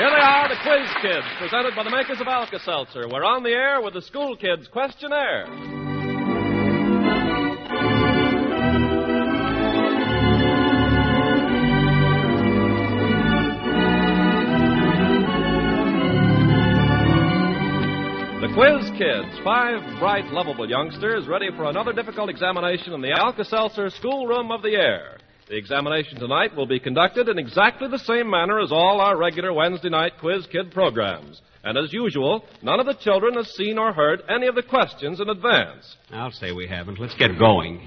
Here they are, the Quiz Kids, presented by the makers of Alka-Seltzer. We're on the air with the School Kids Questionnaire. The Quiz Kids, 5 bright, lovable youngsters ready for another difficult examination in the Alka-Seltzer schoolroom of the air. The examination tonight will be conducted in exactly the same manner as all our regular Wednesday night Quiz Kid programs. And as usual, none of the children has seen or heard any of the questions in advance. I'll say we haven't. Let's get going.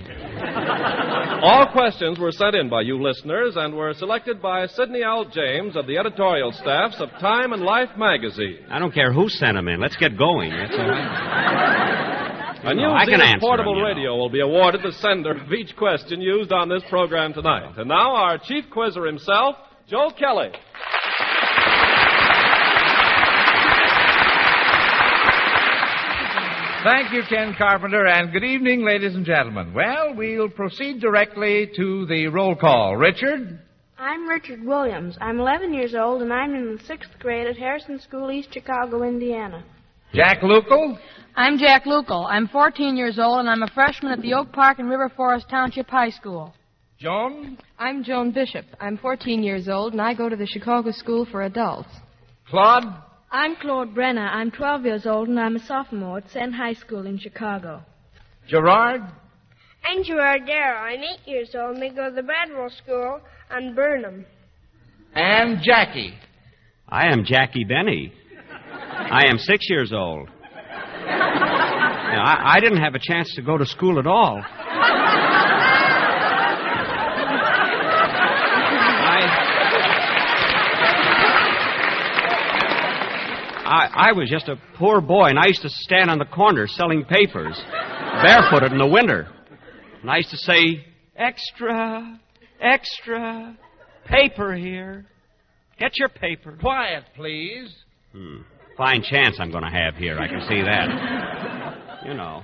All questions were sent in by you listeners and were selected by Sidney L. James of the editorial staffs of Time and Life magazine. I don't care who sent them in. Let's get going. That's all right. A new Zenith portable radio will be awarded the sender of each question used on this program tonight. And now our chief quizzer himself, Joe Kelly. Thank you, Ken Carpenter, and good evening, ladies and gentlemen. Well, we'll proceed directly to the roll call. Richard? I'm Richard Williams. I'm 11 years old, and I'm in the 6th grade at Harrison School, East Chicago, Indiana. Jack Lucal? I'm Jack Lucal. I'm 14 years old, and I'm a freshman at the Oak Park and River Forest Township High School. Joan? I'm Joan Bishop. I'm 14 years old, and I go to the Chicago School for Adults. Claude? I'm Claude Brenner. I'm 12 years old, and I'm a sophomore at Senn High School in Chicago. Gerard? I'm Gerard Darrow. I'm 8 years old, and we go to the Bradwell School on Burnham. And Jackie? I am Jackie Benny. I am 6 years old. I didn't have a chance to go to school at all. I was just a poor boy, and I used to stand on the corner selling papers, barefooted in the winter. And I used to say, extra, extra, paper here. Get your paper. Quiet, please. Fine chance I'm going to have here, I can see that. You know.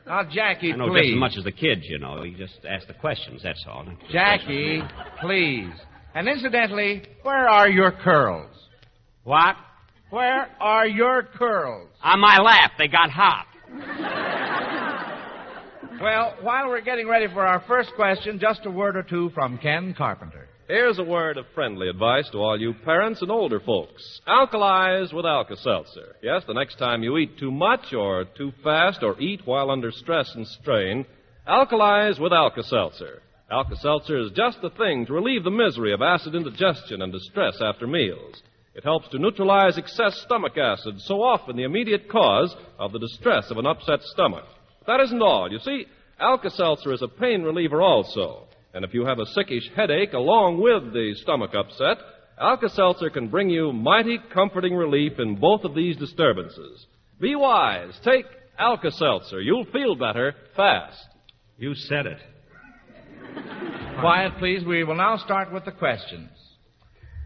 Now, Jackie, I know please. just as much as the kids, you know. You just ask the questions, that's all. Jackie, please. And incidentally, where are your curls? What? Where are your curls? On my lap. They got hot. Well, while we're getting ready for our first question, just a word or two from Ken Carpenter. Here's a word of friendly advice to all you parents and older folks. Alkalize with Alka-Seltzer. Yes, the next time you eat too much or too fast or eat while under stress and strain, alkalize with Alka-Seltzer. Alka-Seltzer is just the thing to relieve the misery of acid indigestion and distress after meals. It helps to neutralize excess stomach acid, so often the immediate cause of the distress of an upset stomach. But that isn't all. You see, Alka-Seltzer is a pain reliever also. And if you have a sickish headache along with the stomach upset, Alka-Seltzer can bring you mighty comforting relief in both of these disturbances. Be wise. Take Alka-Seltzer. You'll feel better fast. You said it. Quiet, please. We will now start with the questions.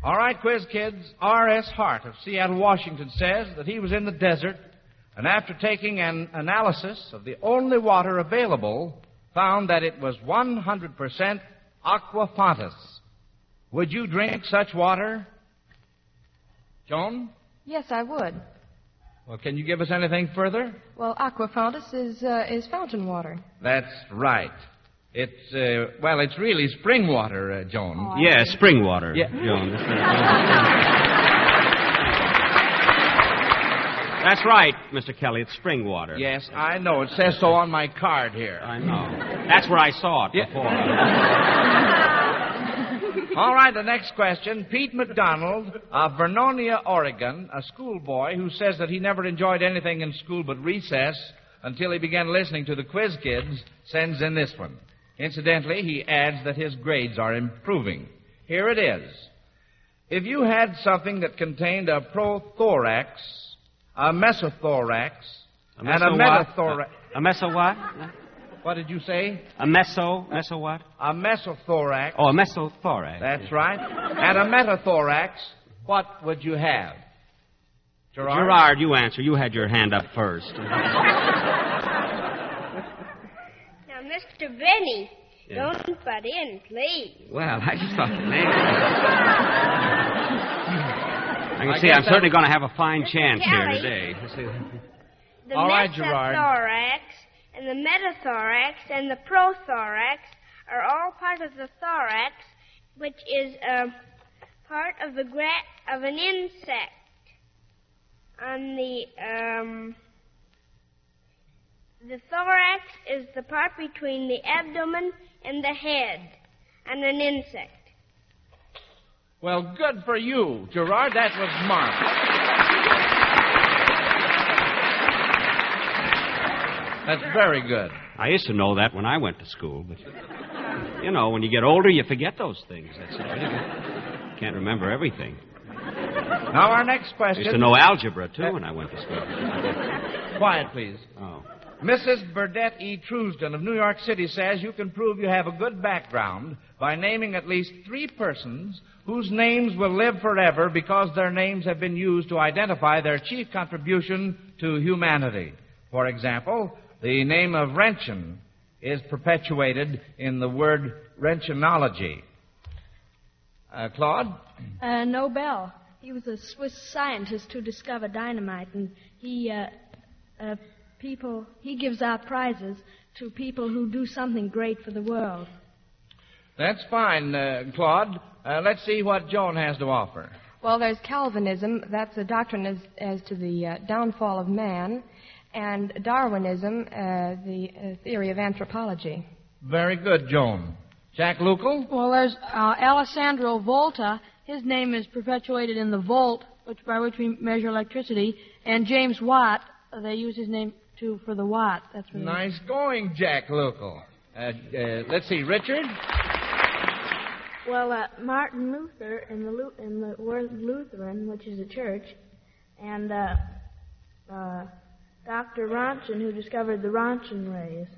All right, quiz kids. R.S. Hart of Seattle, Washington says that he was in the desert and after taking an analysis of the only water available, found that it was 100% aqua fontis. Would you drink such water? Joan? Yes, I would. Well, can you give us anything further? Well, aqua fontis is fountain water. That's right. It's really spring water, Joan. Oh, yeah, spring water, yeah. Joan. That's right, Mr. Kelly. It's spring water. Yes, I know. It says so on my card here. I know. That's where I saw it before. All right, the next question. Pete McDonald of Vernonia, Oregon, a schoolboy who says that he never enjoyed anything in school but recess until he began listening to the Quiz Kids, sends in this one. Incidentally, he adds that his grades are improving. Here it is. If you had something that contained a prothorax, a mesothorax, and a metathorax... A meso what? What did you say? A meso what? A mesothorax. Oh, a mesothorax. That's right. And a metathorax, what would you have? Gerard? Gerard, you answer. You had your hand up first. Now, Mr. Benny, don't butt in, please. Well, I just thought the name... I can see I'm certainly going to have a fine chance here today. The All right, Gerard. mesothorax and the metathorax and the prothorax are all part of the thorax, which is part of of an insect. On the thorax is the part between the abdomen and the head, and an insect. Well, good for you, Gerard. That was marvelous. That's very good. I used to know that when I went to school, but, you know, when you get older, you forget those things. That's it. Can't remember everything. Now, our next I question. used to know algebra, too, when I went to school. Quiet, please. Oh. Mrs. Burdette E. Truesdon of New York City says you can prove you have a good background by naming at least 3 persons whose names will live forever because their names have been used to identify their chief contribution to humanity. For example, the name of Roentgen is perpetuated in the word Roentgenology. Claude? Nobel. He was a Swiss scientist who discovered dynamite, and he gives out prizes to people who do something great for the world. That's fine, Claude. Let's see what Joan has to offer. Well, there's Calvinism. That's a doctrine as to the downfall of man. And Darwinism, the theory of anthropology. Very good, Joan. Jack Lucal? Well, there's Alessandro Volta. His name is perpetuated in the volt, by which we measure electricity. And James Watt, they use his name, too, for the watt. That's what Nice going, Jack Lucal. Let's see, Richard? Well, Martin Luther in the word Lutheran, which is a church, and Dr. Rontgen, who discovered the Rontgen rays.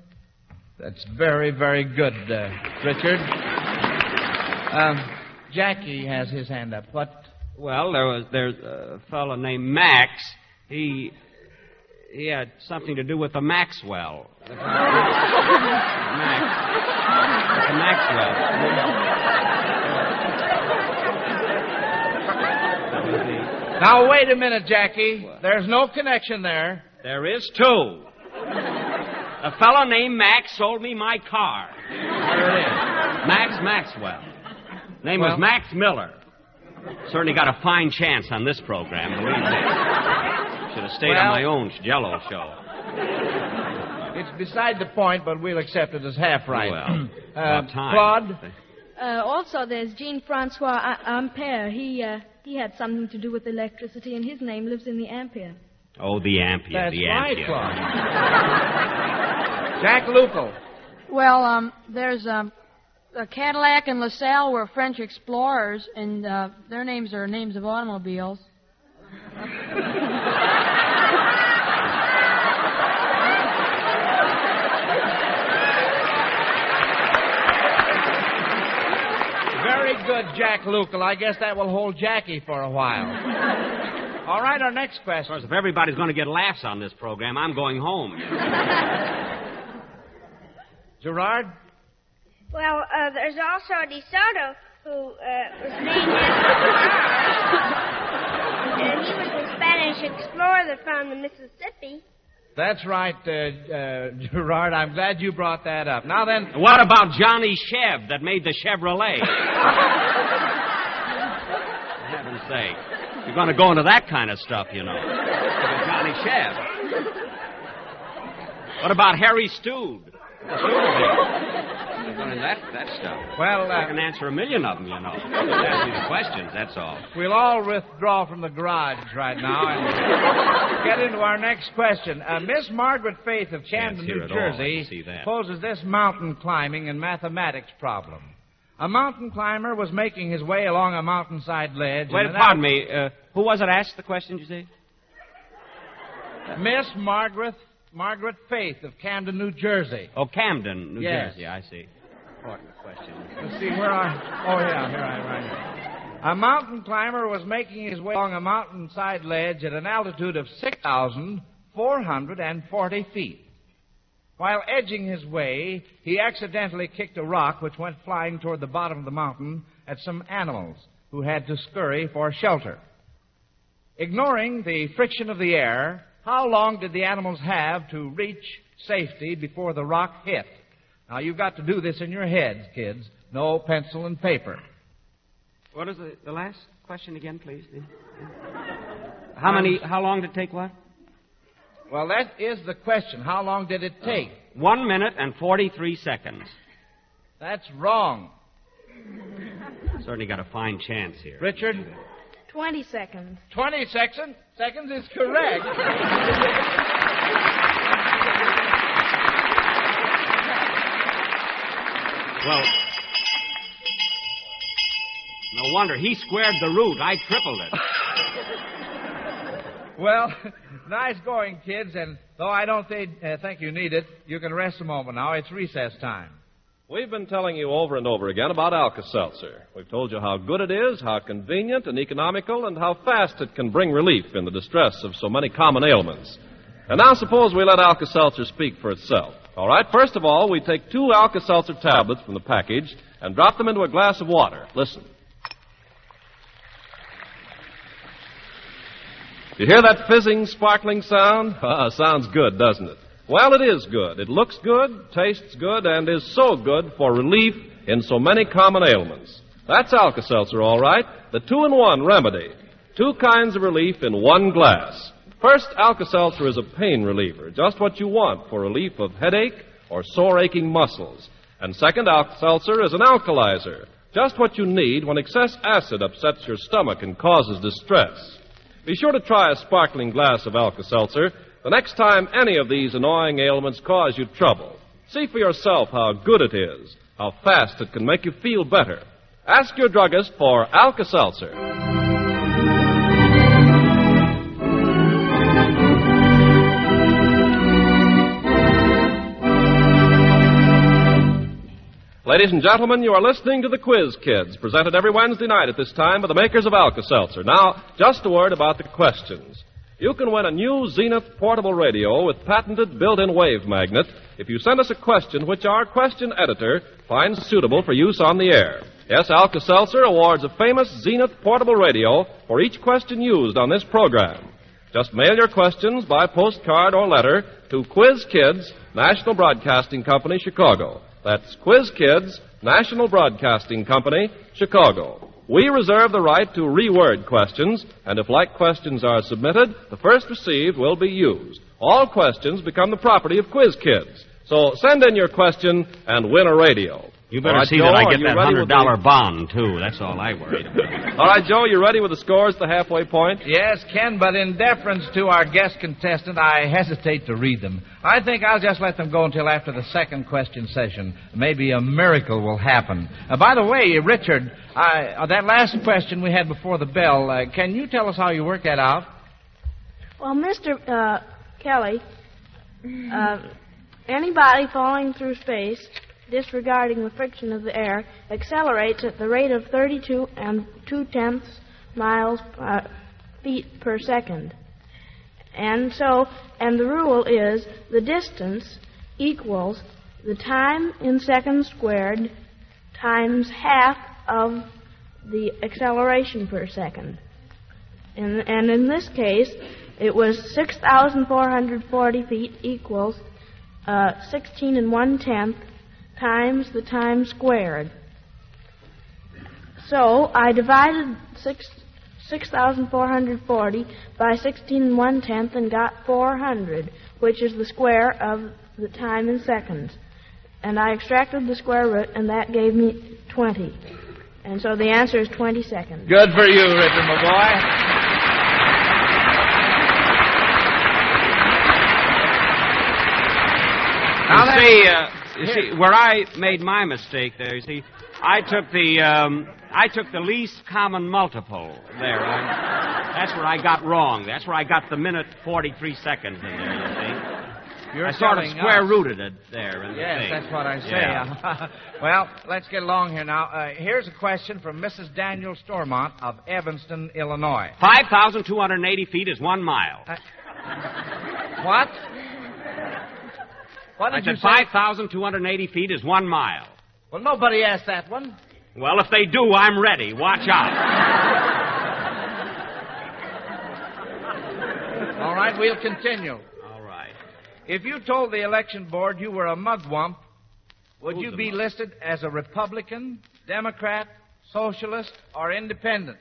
That's very, very good, Richard. Jackie has his hand up. What? Well, there's a fellow named Max. He had something to do with the Maxwell. The Maxwell. Now, wait a minute, Jackie. There's no connection there. There is, too. A fellow named Max sold me my car. There it is. Max Maxwell. Name was Max Miller. Certainly got a fine chance on this program, believe me. Should have stayed on my own Jell-O show. It's beside the point, but we'll accept it as half right. Well, about time. Claude? Also, there's Jean-Francois Ampere. He had something to do with electricity, and his name lives in the ampere. Oh, the ampere. That's the right, ampere. Claude. Jack Lucal. Well, there's Cadillac and LaSalle were French explorers, and their names are names of automobiles. Very good, Jack Lucal. I guess that will hold Jackie for a while. All right, our next question. Of course, if everybody's going to get laughs on this program, I'm going home. Gerard? Well, there's also DeSoto, who was named after and he was a Spanish explorer that found the Mississippi. That's right, Gerard. I'm glad you brought that up. Now then... What about Johnny Chev that made the Chevrolet? For heaven's sake. You're going to go into that kind of stuff, you know. Johnny Chev. What about Harry Stood? That stuff. Well, I can answer a million of them, you know. Ask me the questions, that's all. We'll all withdraw from the garage right now and get into our next question. Miss Margaret Faith of Camden, New Jersey, poses this mountain climbing and mathematics problem. A mountain climber was making his way along a mountainside ledge. Wait, pardon me. Who was it asked the question, you say? Miss Margaret Faith of Camden, New Jersey. Oh, Camden, New Yes. Jersey, I see. Important question. Let's see, where are... Oh, yeah, here I am. A mountain climber was making his way along a mountainside ledge at an altitude of 6,440 feet. While edging his way, he accidentally kicked a rock which went flying toward the bottom of the mountain at some animals who had to scurry for shelter. Ignoring the friction of the air, how long did the animals have to reach safety before the rock hit? Now, you've got to do this in your heads, kids. No pencil and paper. What is the last question again, please? How long did it take what? Well, that is the question. How long did it take? 1 minute and 43 seconds. That's wrong. Certainly got a fine chance here. Richard? 20 seconds. 20 seconds is correct. Well, no wonder. He squared the root. I tripled it. Well, nice going, kids, and though I don't think you need it, you can rest a moment now. It's recess time. We've been telling you over and over again about Alka-Seltzer. We've told you how good it is, how convenient and economical, and how fast it can bring relief in the distress of so many common ailments. And now suppose we let Alka-Seltzer speak for itself. All right, first of all, we take 2 Alka-Seltzer tablets from the package and drop them into a glass of water. Listen. You hear that fizzing, sparkling sound? Sounds good, doesn't it? Well, it is good. It looks good, tastes good, and is so good for relief in so many common ailments. That's Alka-Seltzer, all right. The 2-in-1 remedy. 2 kinds of relief in 1 glass. First, Alka-Seltzer is a pain reliever, just what you want for relief of headache or sore aching muscles. And second, Alka-Seltzer is an alkalizer, just what you need when excess acid upsets your stomach and causes distress. Be sure to try a sparkling glass of Alka-Seltzer the next time any of these annoying ailments cause you trouble. See for yourself how good it is, how fast it can make you feel better. Ask your druggist for Alka-Seltzer. Ladies and gentlemen, you are listening to the Quiz Kids, presented every Wednesday night at this time by the makers of Alka-Seltzer. Now, just a word about the questions. You can win a new Zenith portable radio with patented built-in wave magnet if you send us a question which our question editor finds suitable for use on the air. Yes, Alka-Seltzer awards a famous Zenith portable radio for each question used on this program. Just mail your questions by postcard or letter to Quiz Kids, National Broadcasting Company, Chicago. That's Quiz Kids, National Broadcasting Company, Chicago. We reserve the right to reword questions, and if like questions are submitted, the first received will be used. All questions become the property of Quiz Kids. So send in your question and win a radio. You better see that I get that $100 bond, too. That's all I worried about. All right, Joe, you ready with the scores, the halfway point? Yes, Ken, but in deference to our guest contestant, I hesitate to read them. I think I'll just let them go until after the second question session. Maybe a miracle will happen. By the way, Richard, that last question we had before the bell, can you tell us how you worked that out? Well, Mr. Kelly, anybody falling through space, disregarding the friction of the air, accelerates at the rate of 32 2/10 feet per second. And the rule is the distance equals the time in seconds squared times half of the acceleration per second. And in this case, it was 6,440 feet equals 16 1/10 times the time squared. So I divided 6,440 by 16 1/10 and got 400, which is the square of the time in seconds. And I extracted the square root, and that gave me 20. And so the answer is 20 seconds. Good for you, Richard, my boy. You see, where I made my mistake there, you see, I took the least common multiple there. That's where I got wrong. That's where I got the minute 43 seconds in there, you see. I sort of square-rooted it there in the thing. Yes, that's what I say. Yeah. Well, let's get along here now. Here's a question from Mrs. Daniel Stormont of Evanston, Illinois. 5,280 feet is 1 mile. What? What did you say? 5,280 feet is 1 mile. Well, nobody asked that one. Well, if they do, I'm ready. Watch out. right, we'll continue. All right. If you told the election board you were a mugwump, would you be listed as a Republican, Democrat, Socialist, or Independent?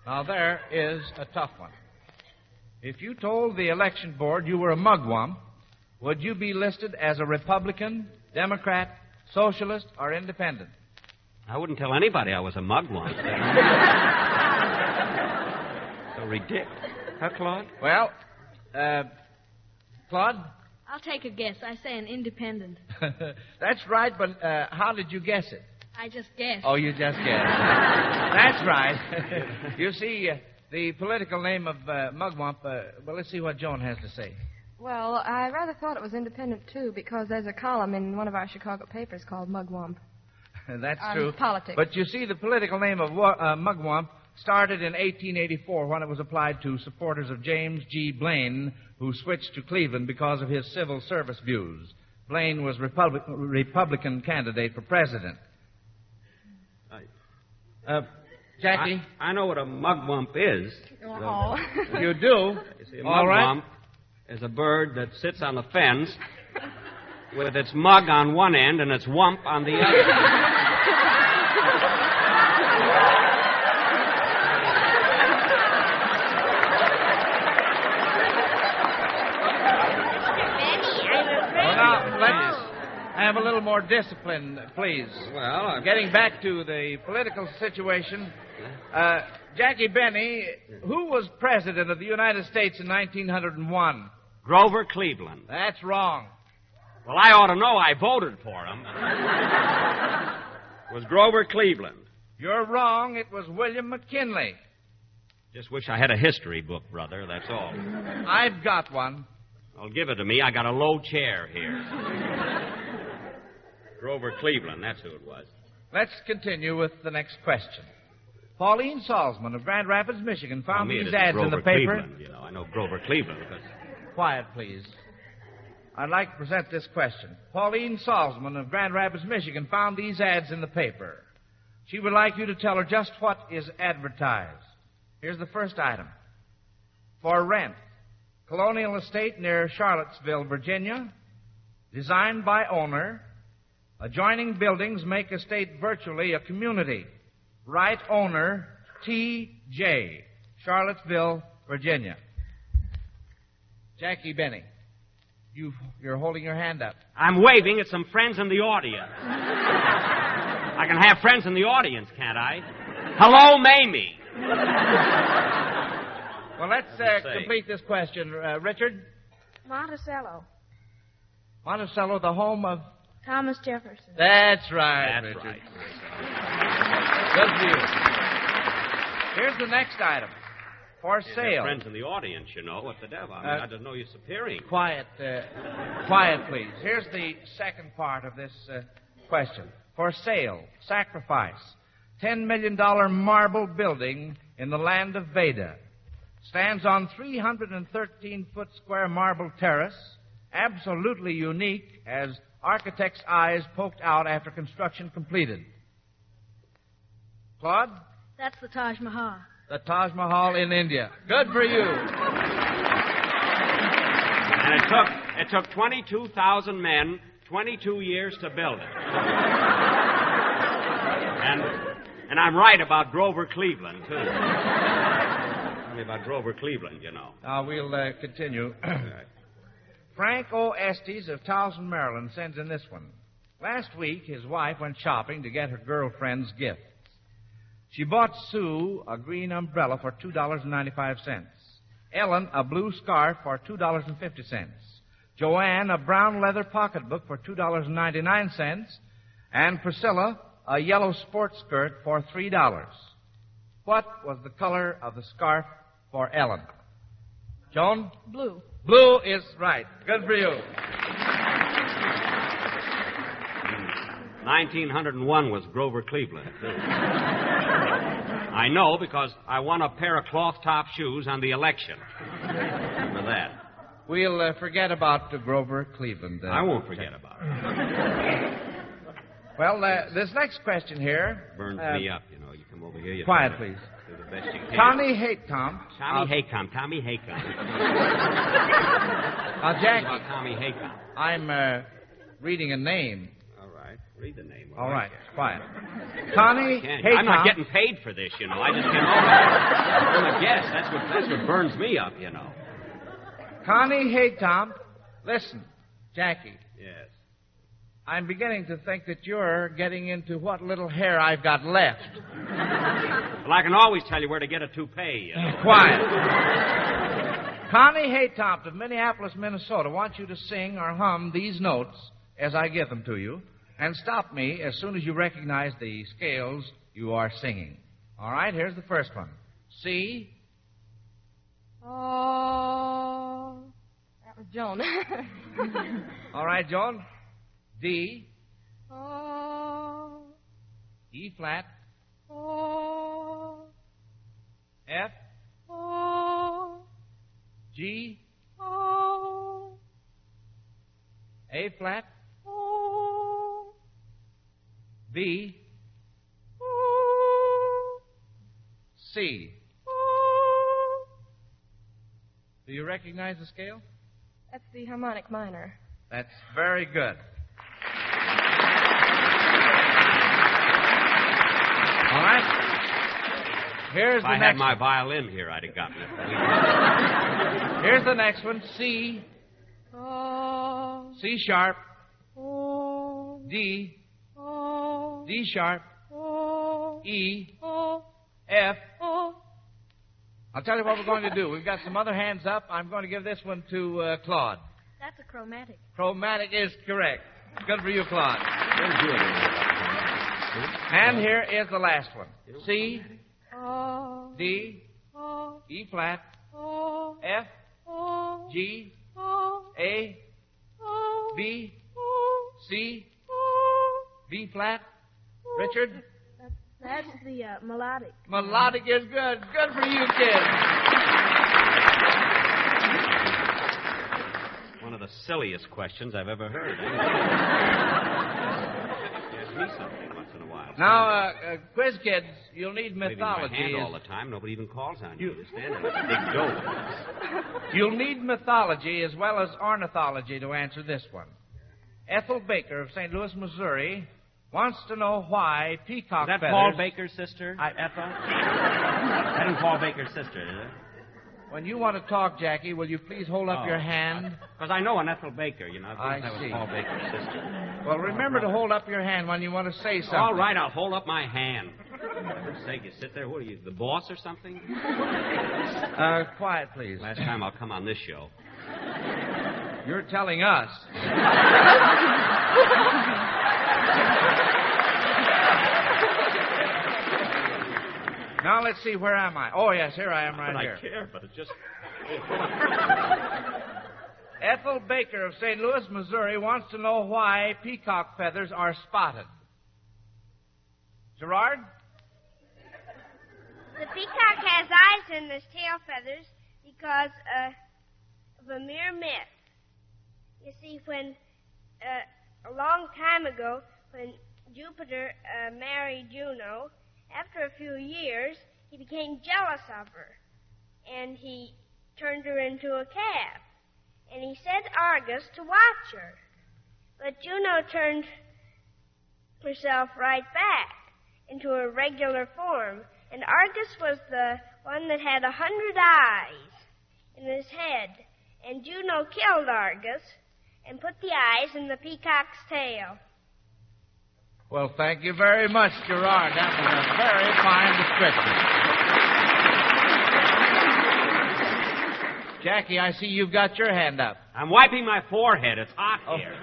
Now, there is a tough one. If you told the election board you were a mugwump, would you be listed as a Republican, Democrat, Socialist, or Independent? I wouldn't tell anybody I was a mugwump. So ridiculous. Huh, Claude? Well, Claude? I'll take a guess. I say an independent. That's right, but how did you guess it? I just guessed. Oh, you just guessed. That's right. You see, the political name of mugwump, well, let's see what Joan has to say. Well, I rather thought it was independent, too, because there's a column in one of our Chicago papers called Mugwump. That's true. Politics. But you see, the political name of mugwump started in 1884 when it was applied to supporters of James G. Blaine, who switched to Cleveland because of his civil service views. Blaine was Republican candidate for president. Jackie? I know what a mugwump is. Oh. You do? You see, a All right. mugwump is a bird that sits on the fence with its mug on one end and its wump on the other. Have a little more discipline, please. Well, Getting back to the political situation, Jackie Benny, who was president of the United States in 1901? Grover Cleveland. That's wrong. Well, I ought to know. I voted for him. It was Grover Cleveland. You're wrong. It was William McKinley. Just wish I had a history book, brother, that's all. I've got one. Well, give it to me. I got a low chair here. Grover Cleveland, that's who it was. Let's continue with the next question. Pauline Salzman of Grand Rapids, Michigan, found these ads in the paper. Cleveland, you know, I know Grover Cleveland. Because... Quiet, please. I'd like to present this question. Pauline Salzman of Grand Rapids, Michigan, found these ads in the paper. She would like you to tell her just what is advertised. Here's the first item. For rent, colonial estate near Charlottesville, Virginia, designed by owner. Adjoining buildings make estate virtually a community. Right owner, T.J., Charlottesville, Virginia. Jackie Benny, you're holding your hand up. I'm waving at some friends in the audience. I can have friends in the audience, can't I? Hello, Mamie. Well, let's complete this question. Richard? Monticello. Monticello, the home of... Thomas Jefferson. That's right, That's Richard. right. Good for you. Here's the next item. For sale. Friends in the audience, you know. What the devil? I mean, I didn't know you're superior. Quiet, please. Here's the second part of this question. For sale, sacrifice, $10 million marble building in the land of Veda. Stands on 313-foot square marble terrace, absolutely unique as architect's eyes poked out after construction completed. Claude? That's the Taj Mahal. The Taj Mahal in India. Good for you. And it took 22,000 men 22 years to build it. And I'm right about Grover Cleveland, too. Only about Grover Cleveland, you know. Now, we'll continue. Frank O. Estes of Towson, Maryland, sends in this one. Last week, his wife went shopping to get her girlfriend's gifts. She bought Sue a green umbrella for $2.95. Ellen a blue scarf for $2.50. Joanne a brown leather pocketbook for $2.99. And Priscilla a yellow sports skirt for $3. What was the color of the scarf for Ellen? Joan? Blue. Blue is right. Good for you. 1901 was Grover Cleveland, too. I know because I won a pair of cloth-top shoes on the election. Remember that. We'll forget about Grover Cleveland. I won't forget about it. Well, this next question here... Burns me up, you know. You come over here... Quiet, please. Best you can. Tommy Haycomb. Tommy Haycomb. Jackie. About Tommy Haycomb. I'm reading a name. All right. Read the name. All right. Quiet. Connie Haycomb. I'm not getting paid for this, you know. I just came over. I'm a guest. That's what burns me up, you know. Connie Haycomb. Listen, Jackie. Yes. I'm beginning to think that you're getting into what little hair I've got left. Well, I can always tell you where to get a toupee. You know. Quiet. Connie Haytop of Minneapolis, Minnesota wants you to sing or hum these notes as I give them to you, and stop me as soon as you recognize the scales you are singing. All right, here's the first one. C. Oh. That was Joan. All right, Joan. D. Oh. E flat. Oh. F. Oh. G. Oh. A flat. Oh. B. Oh. C. Oh. Do you recognize the scale? That's the harmonic minor. That's very good. All right. Here's if the I next had my one. violin here, I'd have got me. Here's the next one. C. Oh. C sharp. Oh. D. Oh. D sharp. Oh. E. Oh. F. Oh. I'll tell you what we're going to do. We've got some other hands up. I'm going to give this one to Claude. That's a chromatic. Chromatic is correct. Good for you, Claude. And here is the last one. C. Oh. D. Oh. E flat. Oh. F. Oh. G. Oh. A. Oh. B. Oh. C. Oh. B flat. Richard? That's the melodic. Melodic is good. Good for you, kids. One of the silliest questions I've ever heard. Ask me something once in a while. Now, quiz kids, you'll need Waving mythology. my hand all the time. Nobody even calls on you. You're standing like a big dope. You'll need mythology as well as ornithology to answer this one. Ethel Baker of St. Louis, Missouri, wants to know why peacock Is that feathers... Paul Baker's sister, Ethel? That isn't Paul Baker's sister, is it? When you want to talk, Jackie, will you please hold up your hand? Because I know an Ethel Baker, you know. I that was see. Paul Baker's sister. Well, remember to hold up your hand when you want to say something. All right, I'll hold up my hand. For heaven's sake, you sit there. What are you, the boss or something? Quiet, please. Last time I'll come on this show. You're telling us. Now let's see, where am I? Oh, yes, here I am right here. I care, but it's just... Ethel Baker of St. Louis, Missouri wants to know why peacock feathers are spotted. Gerard? The peacock has eyes in his tail feathers because of a mere myth. You see, when a long time ago, when Jupiter married Juno, after a few years, he became jealous of her, and he turned her into a calf. And he sent Argus to watch her. But Juno turned herself right back into her regular form, and Argus was the one that had 100 eyes in his head. And Juno killed Argus and put the eyes in the peacock's tail. Well, thank you very much, Gerard. That was a very fine description. Jackie, I see you've got your hand up. I'm wiping my forehead. It's hot here.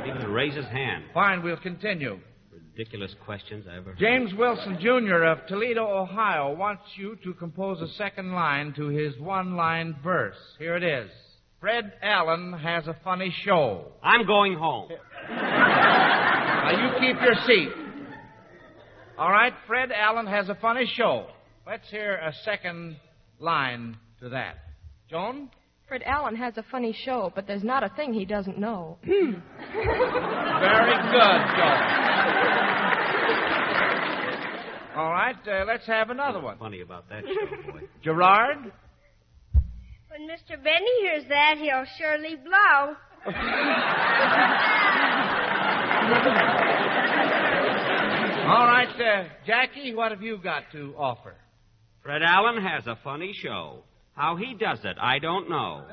Even raise his hand. Fine, we'll continue. Ridiculous questions I ever heard. James Wilson, Jr. of Toledo, Ohio, wants you to compose a second line to his one-line verse. Here it is. Fred Allen has a funny show. I'm going home. Now, you keep your seat. All right, Fred Allen has a funny show. Let's hear a second line to that. Joan? Fred Allen has a funny show, but there's not a thing he doesn't know. Very good, Joan. All right, let's have another one. Funny about that show, boy. Gerard? When Mr. Benny hears that, he'll surely blow. All right, Jackie, what have you got to offer? Fred Allen has a funny show. How he does it, I don't know.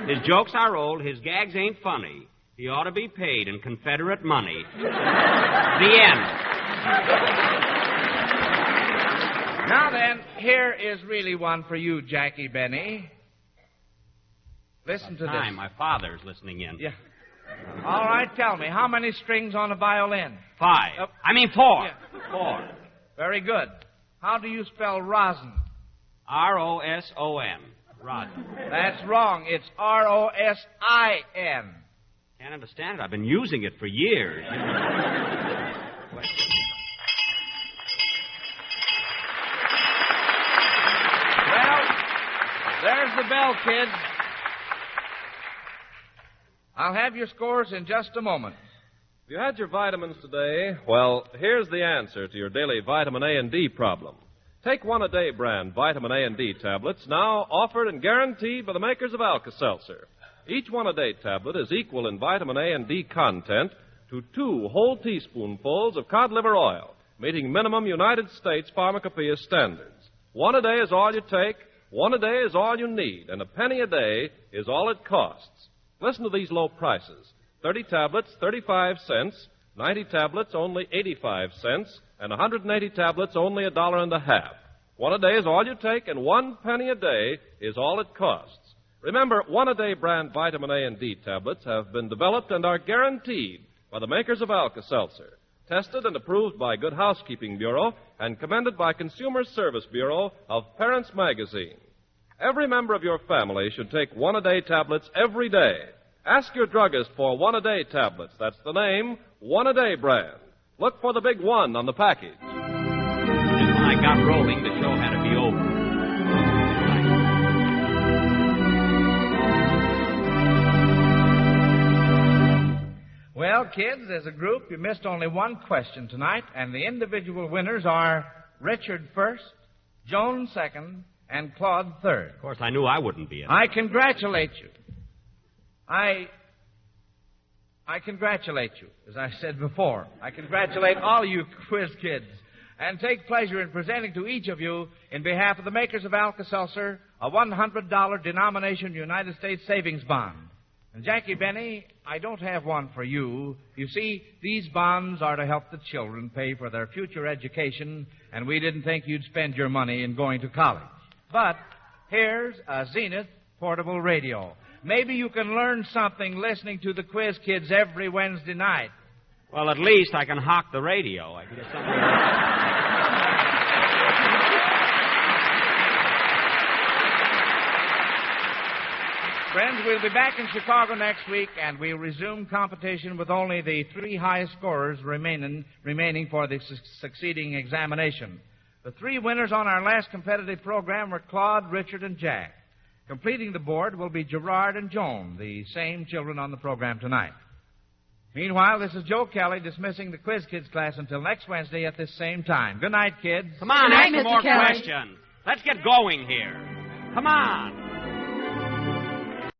His jokes are old, his gags ain't funny. He ought to be paid in Confederate money. The end. Now then, here is really one for you, Jackie Benny. Listen to this. My father's listening in. Yeah. All right, tell me, how many strings on a violin? 5. 4. Yeah. 4. Very good. How do you spell rosin? R-O-S-O-N. Rosin. That's wrong. It's R-O-S-I-N. Can't understand it. I've been using it for years. Well, there's the bell, kids. I'll have your scores in just a moment. If you had your vitamins today, well, here's the answer to your daily vitamin A and D problem. Take one-a-day brand vitamin A and D tablets, now offered and guaranteed by the makers of Alka-Seltzer. Each one-a-day tablet is equal in vitamin A and D content to 2 whole teaspoonfuls of cod liver oil, meeting minimum United States pharmacopoeia standards. One a day is all you take, one a day is all you need, and a penny a day is all it costs. Listen to these low prices. 30 tablets, 35 cents, 90 tablets, only 85 cents, and 180 tablets, only $1.50. One a day is all you take, and 1 penny a day is all it costs. Remember, one-a-day brand vitamin A and D tablets have been developed and are guaranteed by the makers of Alka-Seltzer, tested and approved by Good Housekeeping Bureau, and commended by Consumer Service Bureau of Parents Magazine. Every member of your family should take one-a-day tablets every day. Ask your druggist for one-a-day tablets. That's the name, one-a-day brand. Look for the big 1 on the package. Just when I got rolling, the show had to be over. Well, kids, as a group, you missed only one question tonight, and the individual winners are Richard first, Joan second, and Claude third. Of course, I knew I wouldn't be in it. I congratulate you. I congratulate you, as I said before. I congratulate all you quiz kids and take pleasure in presenting to each of you, in behalf of the makers of Alka-Seltzer, a $100 denomination United States savings bond. And Jackie Benny, I don't have one for you. You see, these bonds are to help the children pay for their future education, and we didn't think you'd spend your money in going to college. But here's a Zenith portable radio. Maybe you can learn something listening to the Quiz Kids every Wednesday night. Well, at least I can hawk the radio. I can get something. Friends, we'll be back in Chicago next week, and we'll resume competition with only the 3 highest scorers remaining for the succeeding examination. The 3 winners on our last competitive program were Claude, Richard, and Jack. Completing the board will be Gerard and Joan, the same children on the program tonight. Meanwhile, this is Joe Kelly dismissing the Quiz Kids class until next Wednesday at this same time. Good night, kids. Come on, Good night, ask some Mr. more Kelly. questions. Let's get going here. Come on.